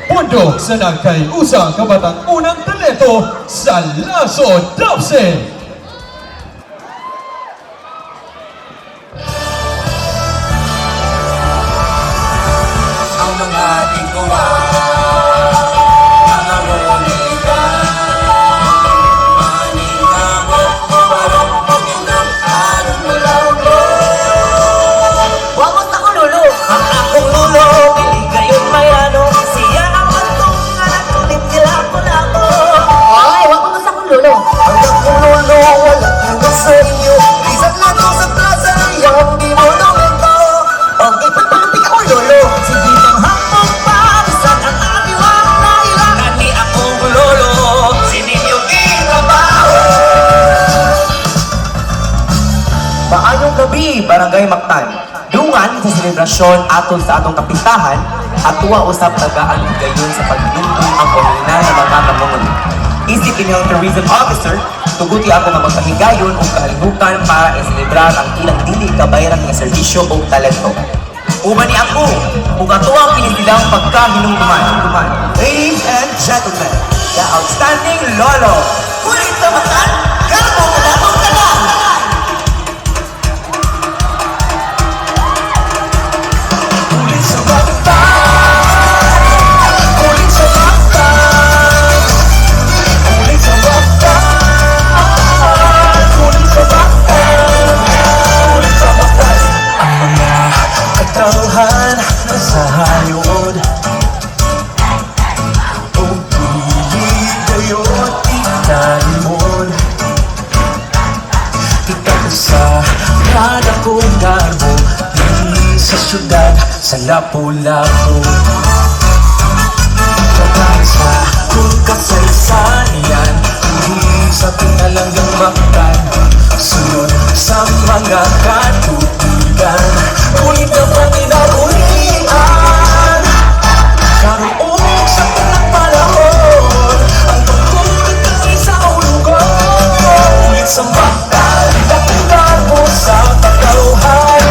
Pundok sa nagkaiusang kabatang unang talento sa Lasso Dapse. Ang mga tinggawa, mga rolita, maningkamot, parang pagindang anong malawlo. Wamos ako lulo, ang akong lulo, piling kayong mayano, siya ang matungan at tulit nila ko na ko. Ay, wag mo sa akong lulo. Ang akong lulo, wala nang sa inyo, isang lato sa plaza, yung di mo lumento. Ang ipagpalupik ako lulo, sige bang hapong pa, bisan ang atiwang na ilang. Kani akong lolo, sininyong ikabaho. Maayong gabi, Barangay Mactan. Dungan sa selebrasyon atol sa atong kapistahan at tuwa usap tagaan gayon sa pagdungtong ang orihinal na mga kamungon. Isip inyong tourism officer, tuguti ako nga magpahigayon o kahalibukan para iselebrar ang ilang dili kabayaran nga serbisyo o talento. Uban ni ako, kung katuwang pinisilang pagkahinungduman. Ladies and gentlemen, the outstanding Lolo. Kulit sa matan, gabo na lamang ka na! Kulit sa matan, kulit sa matan, kulit sa matan, kulit sa matan, kulit sa matan. Ang mga katauhan na sa hayod o pilit gayon italimon. Ikaw sa kada kong garbo, hindi sa syudad, sa Lapu-Lapu. Katansa kung kasaysayan, hindi sa pinalanggang makan. Sunod sa mga katutugan, kulit na panginabuhian. Karoon sa talang panahon, ang pagkulit ng isang lugar. Kulit sa bakal, nakular mo sa katauhan.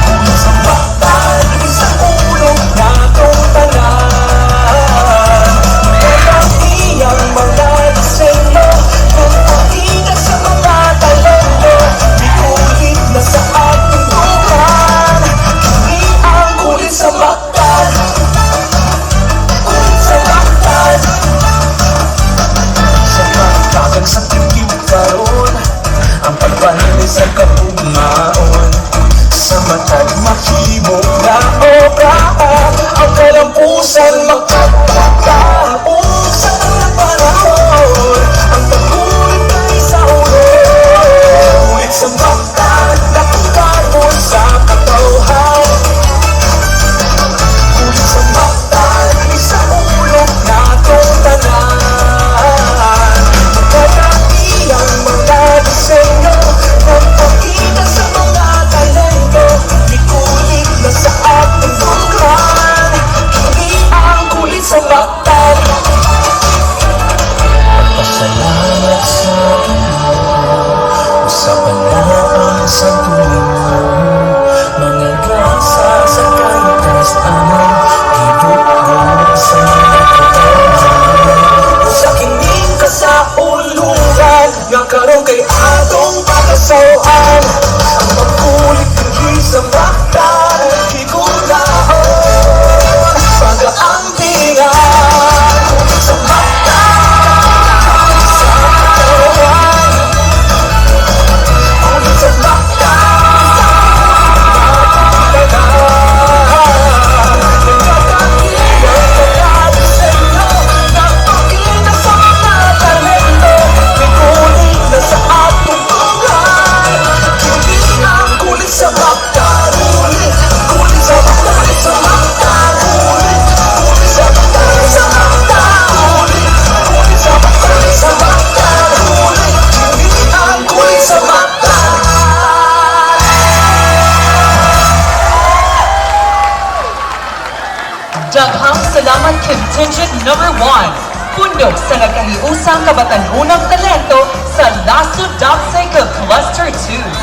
Kulit sa bakal, isang ulong na itong tanan. Mayroong iyang mga disenyo, kung pakita sa mga talento. Di kulit na sa ating bukan, hindi ang kulit sa bakal. Kulit sa bakal. Sa pagkagang sa tingin karon, ang pagpanilis ang kapumaon. Sa matag makibok na obra, ang kalampusan magkatakaon. Sa talang panahon, ang pagkulit ay sa ulo. Kulit sa bakal, nakular mo sa katauhan. Kulit sa bakal, isang ulong na itong tanan. Magkakati ang mga disenyo, magpakita sa mga talento. Di kulit na sa ating bukan, hindi ang kulit sa bakal. Pasalamat sa inyo, usapan na ang santuling mo. Mga grasa sa kaitas amang ibuhon sa mga katauhan. Sa kining ka sa uluran, nga karon kay atong pagkasauan. Ang pagkulit hindi sa bakal, higulaon, pag-aampingan. Kulit sa bakal, sa katauhan. Kulit sa bakal, tanan. Nagkakakilang pagkadisenyo, nagpakita sa mga talento. May kulit na sa atong buhay, hindi ang kulit sa bakal. Kulit sa bakal, kulit sa bakal, kulit sa bakal, sa bakal, kulit sa bakal, sa bakal, hindi ang kulit sa bakal. Daghang salamat contingent number 1. Pundok sa nagkahiusang kabataan-unang talento sa Lasso Dapse Cluster 2.